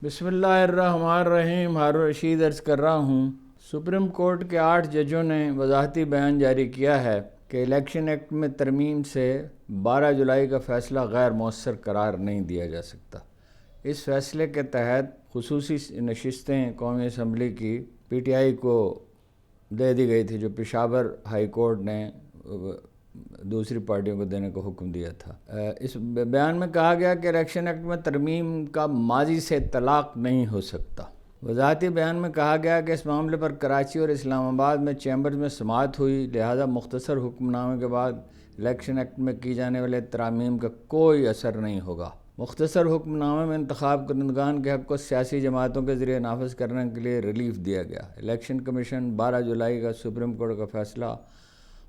بسم اللہ الرحمن الرحیم. ہارون رشید عرض کر رہا ہوں. سپریم کورٹ کے 8 ججوں نے وضاحتی بیان جاری کیا ہے کہ الیکشن ایکٹ میں ترمیم سے 12 جولائی کا فیصلہ غیر مؤثر قرار نہیں دیا جا سکتا. اس فیصلے کے تحت خصوصی نشستیں قومی اسمبلی کی پی ٹی آئی کو دے دی گئی تھی، جو پشاور ہائی کورٹ نے دوسری پارٹیوں کو دینے کا حکم دیا تھا. اس بیان میں کہا گیا کہ الیکشن ایکٹ میں ترمیم کا ماضی سے طلاق نہیں ہو سکتا. وضاحتی بیان میں کہا گیا کہ اس معاملے پر کراچی اور اسلام آباد میں چیمبرز میں سماعت ہوئی، لہذا مختصر حکم نامے کے بعد الیکشن ایکٹ میں کی جانے والے ترامیم کا کوئی اثر نہیں ہوگا. مختصر حکم نامے میں انتخاب کنندگان کے حق کو سیاسی جماعتوں کے ذریعے نافذ کرنے کے لیے ریلیف دیا گیا. الیکشن کمیشن 12 جولائی کا سپریم کورٹ کا فیصلہ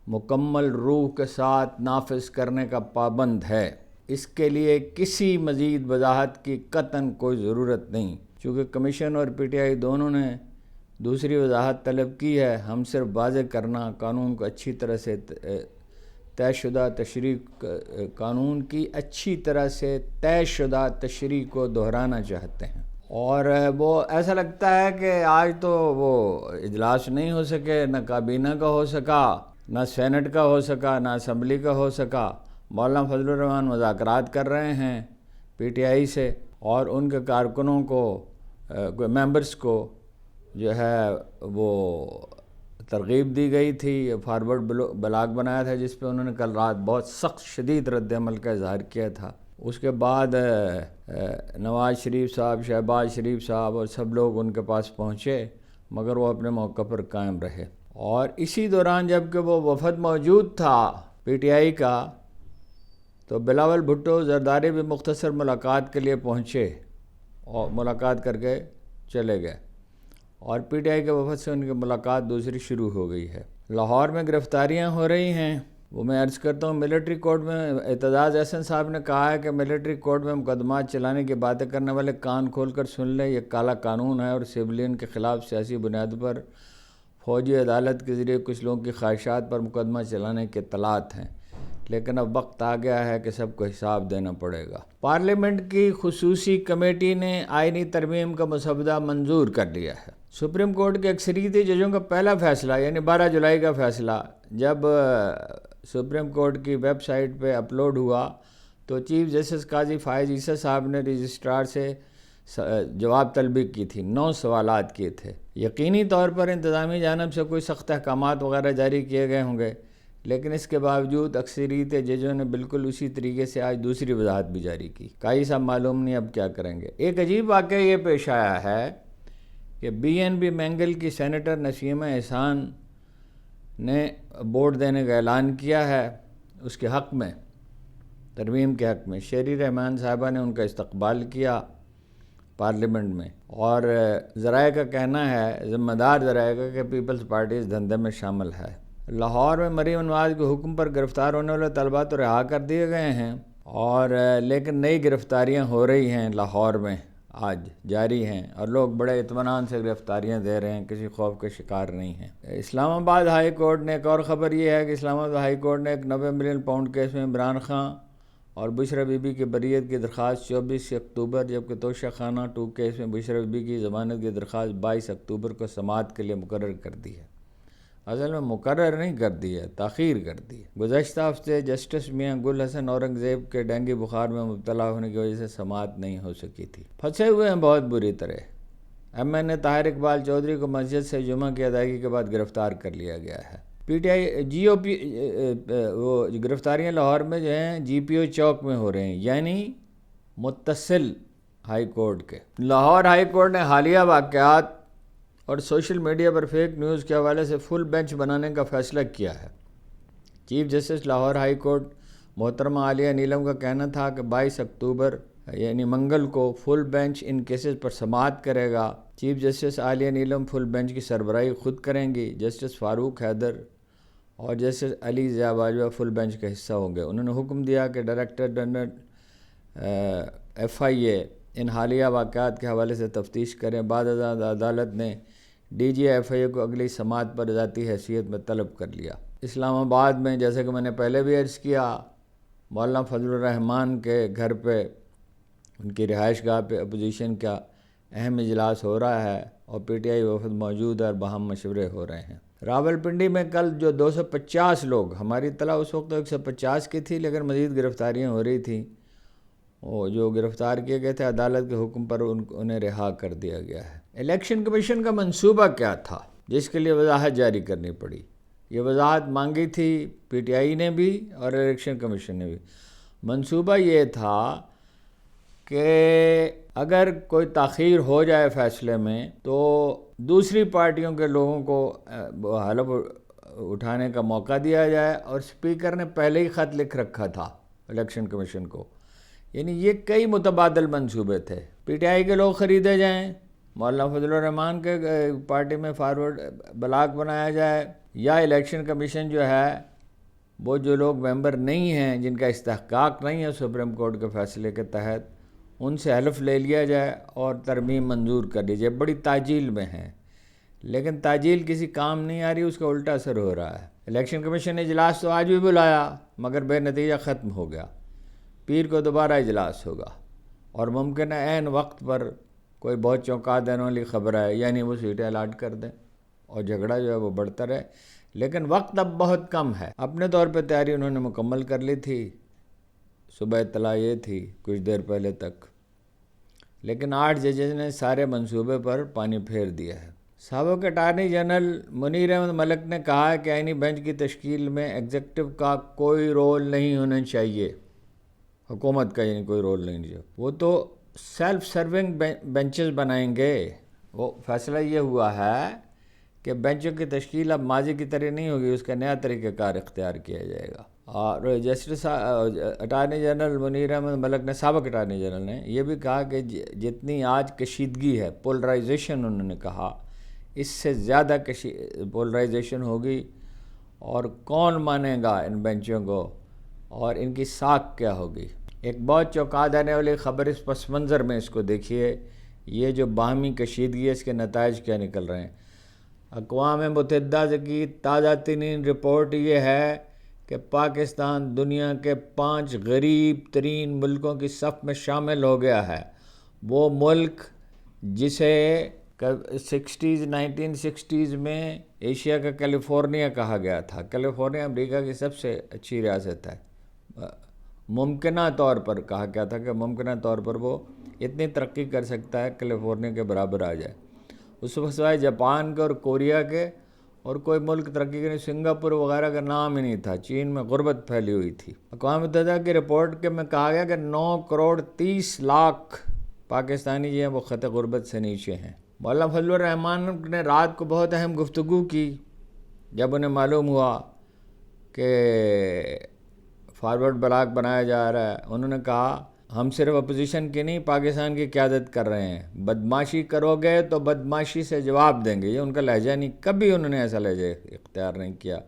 مکمل روح کے ساتھ نافذ کرنے کا پابند ہے. اس کے لیے کسی مزید وضاحت کی قطعاً کوئی ضرورت نہیں. چونکہ کمیشن اور پی ٹی آئی دونوں نے دوسری وضاحت طلب کی ہے، ہم صرف واضح کرنا قانون کو اچھی طرح سے قانون کی اچھی طرح سے طے شدہ تشریح کو دہرانا چاہتے ہیں. اور وہ ایسا لگتا ہے کہ آج تو وہ اجلاس نہیں ہو سکے، نہ کابینہ کا ہو سکا، نہ سینٹ کا ہو سکا، نہ اسمبلی کا ہو سکا. مولانا فضل الرحمان مذاکرات کر رہے ہیں پی ٹی آئی سے، اور ان کے کارکنوں کو ممبرز کو جو ہے وہ ترغیب دی گئی تھی. فارورڈ بلاگ بنایا تھا جس پہ انہوں نے کل رات بہت سخت شدید رد عمل کا اظہار کیا تھا. اس کے بعد نواز شریف صاحب، شہباز شریف صاحب اور سب لوگ ان کے پاس پہنچے، مگر وہ اپنے موقع پر قائم رہے. اور اسی دوران جب کہ وہ وفد موجود تھا پی ٹی آئی کا، تو بلاول بھٹو زرداری بھی مختصر ملاقات کے لیے پہنچے اور ملاقات کر کے چلے گئے، اور پی ٹی آئی کے وفد سے ان کی ملاقات دوسری شروع ہو گئی ہے. لاہور میں گرفتاریاں ہو رہی ہیں. وہ میں عرض کرتا ہوں، ملٹری کورٹ میں اعتزاز احسن صاحب نے کہا ہے کہ ملٹری کورٹ میں مقدمات چلانے کی باتیں کرنے والے کان کھول کر سن لیں، یہ کالا قانون ہے اور سویلین کے خلاف سیاسی بنیاد پر فوجی عدالت کے ذریعے کچھ لوگوں کی خواہشات پر مقدمہ چلانے کے اطلاعات ہیں. لیکن اب وقت آ گیا ہے کہ سب کو حساب دینا پڑے گا. پارلیمنٹ کی خصوصی کمیٹی نے آئینی ترمیم کا مسودہ منظور کر لیا ہے. سپریم کورٹ کے اکثریتی ججوں کا پہلا فیصلہ یعنی 12 جولائی کا فیصلہ جب سپریم کورٹ کی ویب سائٹ پہ اپلوڈ ہوا تو چیف جسٹس قاضی فائز عیسی صاحب نے رجسٹرار سے جواب طلبی کی تھی. 9 سوالات کیے تھے. یقینی طور پر انتظامی جانب سے کوئی سخت احکامات وغیرہ جاری کیے گئے ہوں گے، لیکن اس کے باوجود اکثریت ججوں نے بالکل اسی طریقے سے آج دوسری وضاحت بھی جاری کی. قاضی صاحب معلوم نہیں اب کیا کریں گے. ایک عجیب واقعہ یہ پیش آیا ہے کہ بی این بی مینگل کی سینیٹر نسیمہ احسان نے ووٹ دینے کا اعلان کیا ہے اس کے حق میں، ترمیم کے حق میں. شیری رحمان صاحبہ نے ان کا استقبال کیا پارلیمنٹ میں، اور ذرائع کا کہنا ہے، ذمہ دار ذرائع کا، کہ پیپلز پارٹی اس دھندے میں شامل ہے. لاہور میں مریم نواز کے حکم پر گرفتار ہونے والے طلباء تو رہا کر دیے گئے ہیں، اور لیکن نئی گرفتاریاں ہو رہی ہیں لاہور میں، آج جاری ہیں، اور لوگ بڑے اطمینان سے گرفتاریاں دے رہے ہیں، کسی خوف کے شکار نہیں ہیں. اسلام آباد ہائی کورٹ نے ایک اور خبر یہ ہے کہ اسلام آباد ہائی کورٹ نے ایک 90 ملین پاؤنڈ کیس میں عمران خان اور بشرا بی بی کی بریت کی درخواست 24 اکتوبر، جبکہ توشہ خانہ 2 کیس میں بشرا بی بی کی ضمانت کی درخواست 22 اکتوبر کو سماعت کے لیے مقرر کر دی ہے. اصل میں مقرر نہیں کر دی ہے، تاخیر کر دی ہے. گزشتہ ہفتے جسٹس میاں گل حسن اورنگزیب کے ڈینگی بخار میں مبتلا ہونے کی وجہ سے سماعت نہیں ہو سکی تھی. پھنسے ہوئے ہیں بہت بری طرح. ایم این اے طاہر اقبال چودھری کو مسجد سے جمعہ کی ادائیگی کے بعد گرفتار کر لیا گیا ہے. پی ٹی آئی جی او پی وہ گرفتاریاں لاہور میں جو ہیں جی پی او چوک میں ہو رہے ہیں، یعنی متصل ہائی کورٹ کے. لاہور ہائی کورٹ نے حالیہ واقعات اور سوشل میڈیا پر فیک نیوز کے حوالے سے فل بینچ بنانے کا فیصلہ کیا ہے. Chief justice Lahore high court محترمہ عالیہ نیلم کا کہنا تھا کہ 22 اکتوبر یعنی منگل کو فل بینچ ان کیسز پر سماعت کرے گا. چیف جسٹس عالیہ نیلم فل بینچ کی سربراہی خود کریں گی. جسٹس فاروق حیدر اور جسٹس علی ضیاء باجوہ فل بینچ کا حصہ ہوں گے. انہوں نے حکم دیا کہ ڈائریکٹر جنرل ایف آئی اے ان حالیہ واقعات کے حوالے سے تفتیش کریں. بعد ازاں عدالت نے ڈی جی ایف آئی اے کو اگلی سماعت پر ذاتی حیثیت میں طلب کر لیا. اسلام آباد میں جیسے کہ میں نے پہلے بھی عرض کیا، مولانا فضل الرحمان کے گھر پہ، ان کی رہائش گاہ پہ اپوزیشن کا اہم اجلاس ہو رہا ہے اور پی ٹی آئی وفد موجود ہے اور باہم مشورے ہو رہے ہیں۔ راولپنڈی میں کل جو 250 لوگ، ہماری اطلاع اس وقت 150 کی تھی لیکن مزید گرفتاریاں ہو رہی تھیں، وہ جو گرفتار کیے گئے تھے عدالت کے حکم پر انہیں رہا کر دیا گیا ہے۔ الیکشن کمیشن کا منصوبہ کیا تھا جس کے لیے وضاحت جاری کرنی پڑی؟ یہ وضاحت مانگی تھی پی ٹی آئی نے بھی اور الیکشن کمیشن نے بھی۔ منصوبہ یہ تھا کہ اگر کوئی تاخیر ہو جائے فیصلے میں تو دوسری پارٹیوں کے لوگوں کو حلف اٹھانے کا موقع دیا جائے، اور اسپیکر نے پہلے ہی خط لکھ رکھا تھا الیکشن کمیشن کو۔ یعنی یہ کئی متبادل منصوبے تھے، پی ٹی آئی کے لوگ خریدے جائیں، مولانا فضل الرحمان کے پارٹی میں فارورڈ بلاک بنایا جائے، یا الیکشن کمیشن جو ہے وہ جو لوگ ممبر نہیں ہیں، جن کا استحقاق نہیں ہے سپریم کورٹ کے فیصلے کے تحت، ان سے حلف لے لیا جائے اور ترمیم منظور کر لی جائے۔ بڑی تعجیل میں ہیں لیکن تعجیل کسی کام نہیں آ رہی، اس کا الٹا اثر ہو رہا ہے۔ الیکشن کمیشن نے اجلاس تو آج بھی بلایا مگر بے نتیجہ ختم ہو گیا۔ پیر کو دوبارہ اجلاس ہوگا اور ممکن ہے عین وقت پر کوئی بہت چونکا دینے والی خبر ہے، یعنی وہ سیٹیں الاٹ کر دیں اور جھگڑا جو ہے وہ بڑھتا رہے۔ لیکن وقت اب بہت کم ہے۔ اپنے طور پہ تیاری انہوں نے مکمل کر لی تھی، صبح اطلاع یہ تھی کچھ دیر پہلے تک، لیکن 8 ججز نے سارے منصوبے پر پانی پھیر دیا ہے۔ سابق اٹارنی جنرل منیر احمد ملک نے کہا ہے کہ آئینی بینچ کی تشکیل میں ایگزیکٹو کا کوئی رول نہیں ہونا چاہیے، حکومت کا یعنی کوئی رول نہیں چاہیے، وہ تو سیلف سرونگ بینچز بنائیں گے۔ وہ فیصلہ یہ ہوا ہے کہ بینچوں کی تشکیل اب ماضی کی طرح نہیں ہوگی، اس کا نیا طریقہ کار اختیار کیا جائے گا۔ اور justice attorney general Munir Ahmad Malik نے، سابق اٹارنی جنرل نے یہ بھی کہا کہ جتنی آج کشیدگی ہے، پولرائزیشن انہوں نے کہا، اس سے زیادہ پولرائزیشن ہوگی، اور کون مانے گا ان بینچوں کو اور ان کی ساکھ کیا ہوگی۔ ایک بہت چونکا دینے والی خبر اس پس منظر میں، اس کو دیکھیے، یہ جو باہمی کشیدگی ہے اس کے نتائج کیا نکل رہے ہیں۔ اقوام متحدہ کی تازہ ترین رپورٹ یہ ہے کہ پاکستان دنیا کے 5 غریب ترین ملکوں کی صف میں شامل ہو گیا ہے۔ وہ ملک جسے 1960s میں ایشیا کا کیلیفورنیا کہا گیا تھا۔ کیلیفورنیا امریکہ کی سب سے اچھی ریاست ہے، ممکنہ طور پر کہا گیا تھا کہ ممکنہ طور پر وہ اتنی ترقی کر سکتا ہے کیلیفورنیا کے برابر آ جائے۔ اس وقت سوائے جاپان کے اور کوریا کے اور کوئی ملک ترقی کرنے، سنگاپور وغیرہ کا نام ہی نہیں تھا۔ چین میں غربت پھیلی ہوئی تھی۔ اقوام متحدہ کی رپورٹ میں کہا گیا کہ 9 کروڑ 30 لاکھ پاکستانی جو ہیں وہ خط غربت سے نیچے ہیں۔ مولانا فضل الرحمان نے رات کو بہت اہم گفتگو کی جب انہیں معلوم ہوا کہ فارورڈ بلاک بنایا جا رہا ہے۔ انہوں نے کہا ہم صرف اپوزیشن کی نہیں، پاکستان کی قیادت کر رہے ہیں، بدماشی کرو گے تو بدماشی سے جواب دیں گے۔ یہ ان کا لہجہ نہیں، کبھی انہوں نے ایسا لہجہ اختیار نہیں کیا،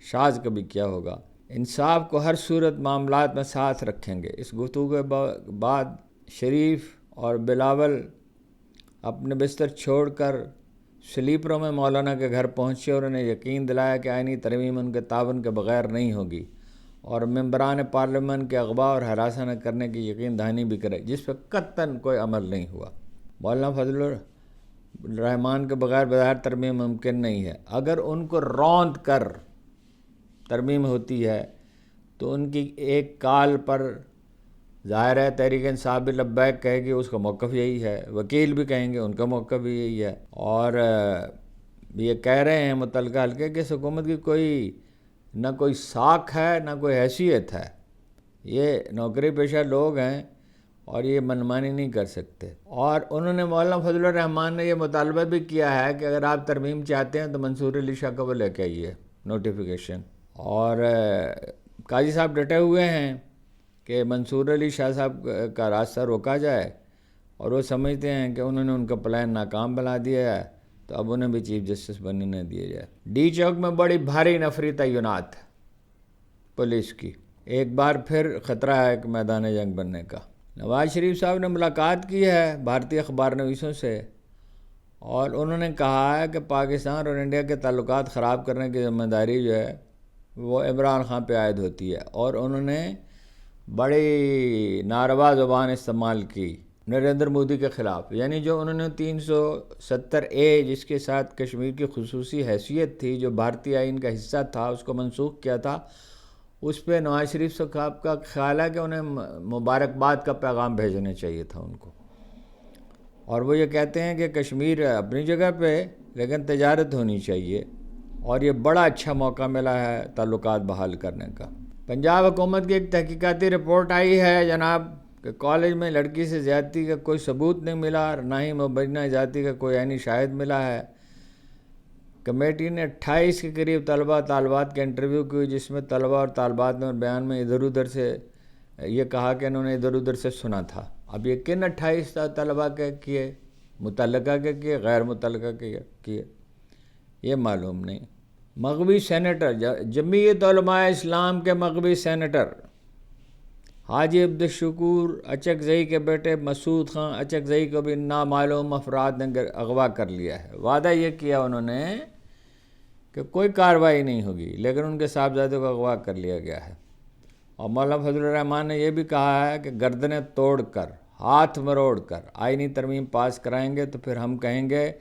شاذ کبھی کیا ہوگا۔ انصاف کو ہر صورت معاملات میں ساتھ رکھیں گے۔ اس گفتگو کے بعد شریف اور بلاول اپنے بستر چھوڑ کر سلیپروں میں مولانا کے گھر پہنچے اور انہیں یقین دلایا کہ آئینی ترمیم ان کے تعاون کے بغیر نہیں ہوگی، اور ممبران پارلیمنٹ کے اغوا اور ہراساں نہ کرنے کی یقین دہانی بھی کرے، جس پہ قطعاً کوئی عمل نہیں ہوا۔ مولانا فضل الرحمان کے بغیر بظاہر ترمیم ممکن نہیں ہے۔ اگر ان کو روند کر ترمیم ہوتی ہے تو ان کی ایک کال پر ظاہر ہے تحریک انصاف بھی لبیک کہے گی، اس کا موقف یہی ہے، وکیل بھی کہیں گے، ان کا موقف بھی یہی ہے، اور یہ کہہ رہے ہیں متعلقہ حلقے کہ اس حکومت کی نہ کوئی ساکھ ہے نہ کوئی حیثیت ہے، یہ نوکری پیشہ لوگ ہیں اور یہ منمانی نہیں کر سکتے۔ اور انہوں نے مولانا فضل الرحمان نے یہ مطالبہ بھی کیا ہے کہ اگر آپ ترمیم چاہتے ہیں تو منصور علی شاہ کو وہ لے کے آئیے نوٹیفیکیشن، اور قاضی صاحب ڈٹے ہوئے ہیں کہ منصور علی شاہ صاحب کا راستہ روکا جائے، اور وہ سمجھتے ہیں کہ انہوں نے ان کا پلان ناکام بنا دیا ہے تو اب انہیں بھی چیف جسٹس بننے نہ دیا جائے۔ ڈی چوک میں بڑی بھاری نفری تعینات پولیس کی، ایک بار پھر خطرہ ہے کہ میدان جنگ بننے کا۔ نواز شریف صاحب نے ملاقات کی ہے بھارتی اخبار نویسوں سے، اور انہوں نے کہا ہے کہ پاکستان اور انڈیا کے تعلقات خراب کرنے کی ذمہ داری جو ہے وہ عمران خان پہ عائد ہوتی ہے، اور انہوں نے بڑی ناروا زبان استعمال کی نریندر مودی کے خلاف، یعنی جو انہوں نے 370A جس کے ساتھ کشمیر کی خصوصی حیثیت تھی، جو بھارتی آئین کا حصہ تھا، اس کو منسوخ کیا تھا، اس پہ نواز شریف صاحب کا خیال ہے کہ انہیں مبارکباد کا پیغام بھیجنا چاہیے تھا ان کو، اور وہ یہ کہتے ہیں کہ کشمیر اپنی جگہ پہ لیکن تجارت ہونی چاہیے، اور یہ بڑا اچھا موقع ملا ہے تعلقات بحال کرنے کا۔ پنجاب حکومت کی ایک تحقیقاتی رپورٹ آئی ہے جناب کہ کالج میں لڑکی سے زیادتی کا کوئی ثبوت نہیں ملا، اور نہ ہی مبینہ زیادتی کا کوئی عینی شاہد ملا ہے۔ کمیٹی نے 28 کے قریب طلبہ طالبات کے انٹرویو کی، جس میں طلبہ اور طالبات نے بیان میں ادھر ادھر سے یہ کہا کہ انہوں نے ادھر ادھر سے سنا تھا۔ اب یہ کن 28 طلبہ کے کیے، متعلقہ کے کیے، غیر متعلقہ کے کیے، یہ معلوم نہیں۔ مغوی سینیٹر، جمعیت علماء اسلام کے مغوی سینیٹر حاجی عبدالشکور اچکزئی کے بیٹے مسعود خان اچکزئی کو بھی نامعلوم افراد نے اغوا کر لیا ہے۔ وعدہ یہ کیا انہوں نے کہ کوئی کارروائی نہیں ہوگی، لیکن ان کے صاحبزادے کو اغوا کر لیا گیا ہے۔ اور مولانا فضل الرحمان نے یہ بھی کہا ہے کہ گردنیں توڑ کر، ہاتھ مروڑ کر آئینی ترمیم پاس کرائیں گے تو پھر ہم کہیں گے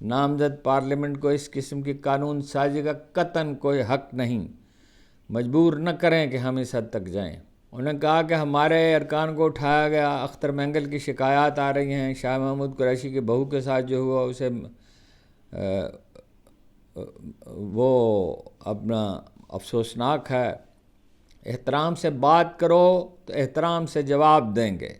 نامزد پارلیمنٹ کو اس قسم کی قانون سازی کا قطعاً کوئی حق نہیں، مجبور نہ کریں کہ ہم اس حد تک جائیں۔ انہوں نے کہا کہ ہمارے ارکان کو اٹھایا گیا، اختر مینگل کی شکایات آ رہی ہیں، شاہ محمود قریشی کی بہو کے ساتھ جو ہوا اسے وہ اپنا افسوسناک ہے۔ احترام سے بات کرو تو احترام سے جواب دیں گے،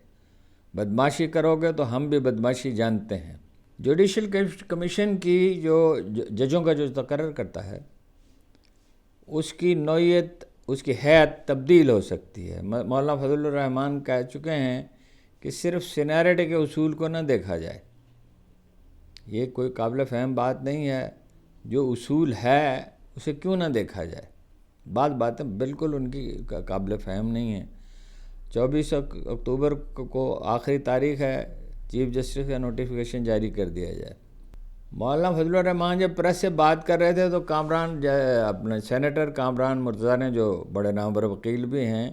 بدماشی کرو گے تو ہم بھی بدماشی جانتے ہیں۔ جوڈیشل کمیشن کی جو ججوں کا جو تقرر کرتا ہے، اس کی نوعیت، اس کی حیت تبدیل ہو سکتی ہے۔ مولانا فضل الرحمان کہہ چکے ہیں کہ صرف سینیرٹی کے اصول کو نہ دیکھا جائے، یہ کوئی قابل فہم بات نہیں ہے، جو اصول ہے اسے کیوں نہ دیکھا جائے۔ باتیں بالکل ان کی قابل فہم نہیں ہیں۔ 24 اکتوبر کو آخری تاریخ ہے، چیف جسٹس کا نوٹیفیکیشن جاری کر دیا جائے۔ مولانا فضل الرحمان جب پریس سے بات کر رہے تھے تو کامران اپنے سینیٹر کامران مرتضیٰ نے، جو بڑے نامور وکیل بھی ہیں،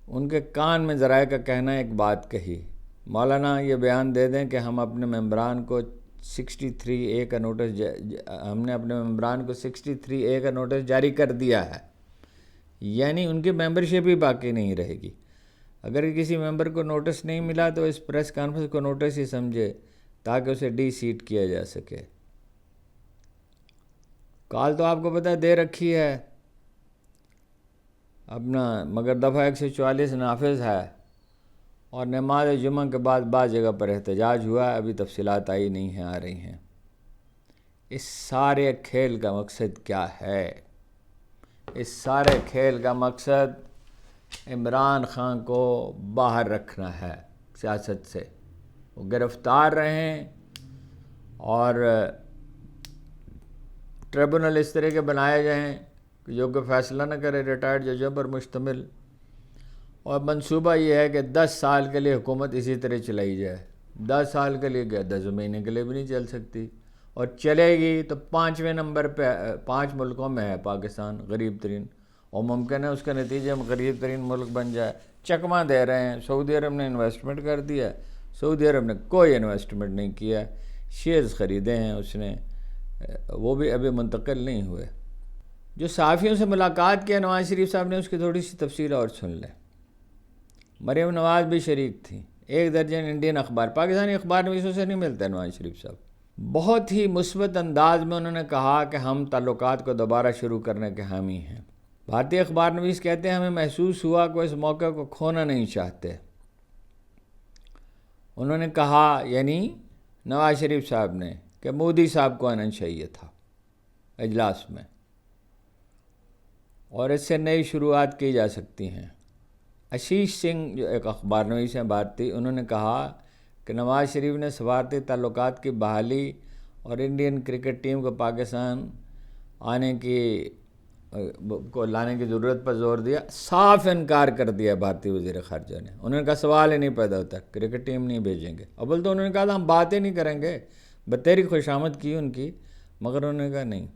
ان کے کان میں ذرائع کا کہنا ایک بات کہی، مولانا یہ بیان دے دیں کہ ہم اپنے ممبران کو 63A کا نوٹس ہم نے اپنے ممبران کو 63A کا نوٹس جاری کر دیا ہے، یعنی ان کی ممبرشپ ہی باقی نہیں رہے گی۔ اگر کسی ممبر کو نوٹس نہیں ملا تو اس پریس کانفرنس کو نوٹس ہی سمجھے تاکہ اسے ڈی سیٹ کیا جا سکے۔ کال تو آپ کو پتہ دے رکھی ہے اپنا، مگر دفعہ 144 نافذ ہے، اور نماز جمعہ کے بعد بعض جگہ پر احتجاج ہوا ہے، ابھی تفصیلات آئی نہیں ہیں، آ رہی ہیں۔ اس سارے کھیل کا مقصد کیا ہے؟ اس سارے کھیل کا مقصد عمران خان کو باہر رکھنا ہے سیاست سے، وہ گرفتار رہیں اور ٹریبونل اس طرح کے بنائے جائیں کہ جو کہ فیصلہ نہ کرے ریٹائرڈ ججوں پر مشتمل، اور منصوبہ یہ ہے کہ 10 سال کے لیے حکومت اسی طرح چلائی جائے۔ 10 سال کے لیے کیا، 10 مہینے کے لیے بھی نہیں چل سکتی، اور چلے گی تو 5ویں نمبر پہ 5 ملکوں میں ہے پاکستان، غریب ترین، اور ممکن ہے اس کے نتیجے میں غریب ترین ملک بن جائے۔ چکمہ دے رہے ہیں، سعودی عرب نے انویسٹمنٹ کر دیا، سعودی عرب نے کوئی انویسٹمنٹ نہیں کیا، شیئرز خریدے ہیں اس نے، وہ بھی ابھی منتقل نہیں ہوئے۔ جو صحافیوں سے ملاقات کیا نواز شریف صاحب نے، اس کی تھوڑی سی تفصیل اور سن لیں۔ مریم نواز بھی شریک تھیں، 1 درجن انڈین اخبار، پاکستانی اخبار نویسوں سے نہیں ملتے نواز شریف صاحب۔ بہت ہی مثبت انداز میں انہوں نے کہا کہ ہم تعلقات کو دوبارہ شروع کرنے کے حامی ہیں۔ بھارتی اخبار نویس کہتے ہیں ہمیں محسوس ہوا کہ اس موقع کو کھونا نہیں چاہتے۔ انہوں نے کہا، یعنی نواز شریف صاحب نے، کہ مودی صاحب کو آنا چاہیے تھا اجلاس میں، اور اس سے نئی شروعات کی جا سکتی ہیں۔ آشیش سنگھ جو ایک اخبار نویس ہیں بھارتی، انہوں نے کہا کہ نواز شریف نے سفارتی تعلقات کی بحالی اور انڈین کرکٹ ٹیم کو پاکستان کو لانے کی ضرورت پر زور دیا۔ صاف انکار کر دیا بھارتی وزیر خارجہ نے، انہوں نے کہا سوال ہی نہیں پیدا ہوتا، کرکٹ ٹیم نہیں بھیجیں گے۔ اول تو انہوں نے کہا تھا ہم باتیں نہیں کریں گے، بتیری خوشامد کی ان کی، مگر انہوں نے کہا نہیں۔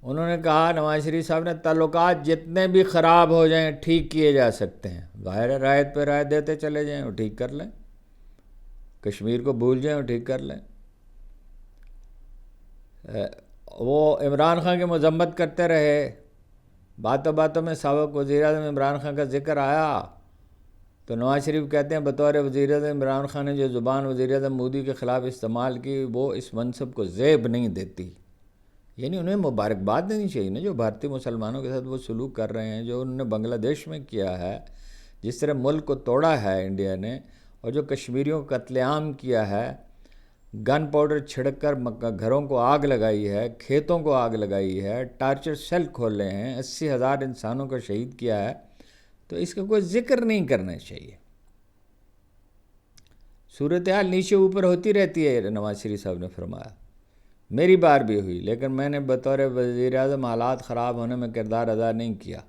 انہوں نے کہا نواز شریف صاحب نے تعلقات جتنے بھی خراب ہو جائیں ٹھیک کیے جا سکتے ہیں، ظاہر ہے رعایت پہ رعایت دیتے چلے جائیں اور ٹھیک کر لیں، کشمیر کو بھول جائیں اور ٹھیک کر لیں۔ وہ عمران خان کی مذمت کرتے رہے، باتوں باتوں میں سابق وزیر اعظم عمران خان کا ذکر آیا تو نواز شریف کہتے ہیں بطور وزیر اعظم عمران خان نے جو زبان وزیر اعظم مودی کے خلاف استعمال کی وہ اس منصب کو زیب نہیں دیتی۔ یعنی انہیں مبارکباد دینی چاہیے نا، جو بھارتی مسلمانوں کے ساتھ وہ سلوک کر رہے ہیں، جو انہوں نے بنگلہ دیش میں کیا ہے، جس طرح ملک کو توڑا ہے انڈیا نے، اور جو کشمیریوں کو قتل عام کیا ہے، گن پاؤڈر چھڑک کر گھروں کو آگ لگائی ہے، کھیتوں کو آگ لگائی ہے، ٹارچر سیل کھولے ہیں، 80,000 انسانوں کو شہید کیا ہے، تو اس کا کوئی ذکر نہیں کرنا چاہیے۔ صورتحال نیچے اوپر ہوتی رہتی ہے، نواز شریف صاحب نے فرمایا، میری بار بھی ہوئی، لیکن میں نے بطور وزیر اعظم حالات خراب ہونے میں کردار ادا نہیں کیا۔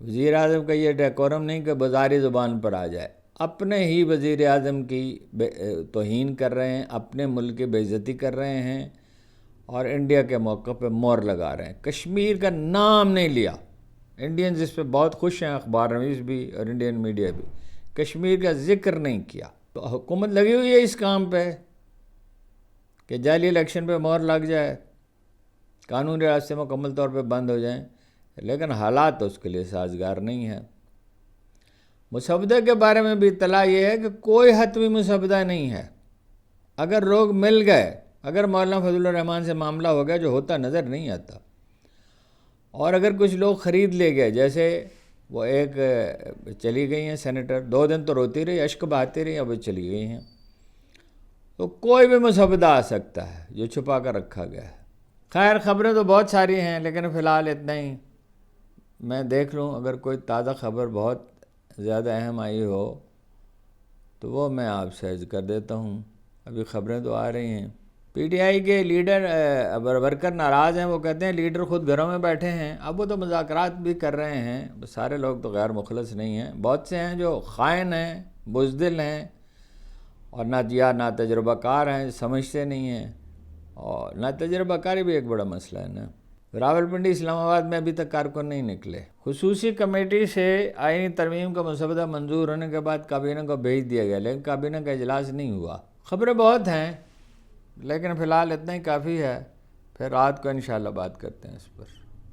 وزیر اعظم کا یہ ڈیکورم نہیں کہ بازاری زبان پر آ جائے، اپنے ہی وزیر اعظم کی توہین کر رہے ہیں، اپنے ملک کی بے عزتی کر رہے ہیں، اور انڈیا کے موقع پہ مور لگا رہے ہیں۔ کشمیر کا نام نہیں لیا، انڈینز اس پہ بہت خوش ہیں، اخبار نویس بھی اور انڈین میڈیا بھی، کشمیر کا ذکر نہیں کیا۔ تو حکومت لگی ہوئی ہے اس کام پہ کہ جعلی الیکشن پہ مور لگ جائے، قانونی راستے مکمل طور پہ بند ہو جائیں، لیکن حالات تو اس کے لیے سازگار نہیں ہیں۔ مسودہ کے بارے میں بھی اطلاع یہ ہے کہ کوئی حتمی مسودہ نہیں ہے۔ اگر لوگ مل گئے، اگر مولانا فضل الرحمان سے معاملہ ہو گیا، جو ہوتا نظر نہیں آتا، اور اگر کچھ لوگ خرید لے گئے، جیسے وہ ایک چلی گئی ہیں سینیٹر، 2 دن تو روتی رہی، اشک بہاتی رہی، اب چلی گئی ہیں، تو کوئی بھی مسودہ آ سکتا ہے جو چھپا کر رکھا گیا ہے۔ خیر، خبریں تو بہت ساری ہیں، لیکن فی الحال اتنا ہی۔ میں دیکھ لوں اگر کوئی تازہ خبر بہت زیادہ اہم آئی ہو تو وہ میں آپ سے عرض کر دیتا ہوں۔ ابھی خبریں تو آ رہی ہیں۔ پی ٹی آئی کے لیڈر ورکر ناراض ہیں، وہ کہتے ہیں لیڈر خود گھروں میں بیٹھے ہیں۔ اب وہ تو مذاکرات بھی کر رہے ہیں، سارے لوگ تو غیر مخلص نہیں ہیں، بہت سے ہیں جو خائن ہیں، بزدل ہیں، اور نہ تجربہ کار ہیں، سمجھتے نہیں ہیں، اور نہ تجربہ کاری بھی ایک بڑا مسئلہ ہے نا۔ راولپنڈی اسلام آباد میں ابھی تک کارکن نہیں نکلے۔ خصوصی کمیٹی سے آئینی ترمیم کا مسودہ منظور ہونے کے بعد کابینہ کو بھیج دیا گیا، لیکن کابینہ کا اجلاس نہیں ہوا۔ خبریں بہت ہیں، لیکن فی الحال اتنا ہی کافی ہے، پھر رات کو انشاءاللہ بات کرتے ہیں اس پر۔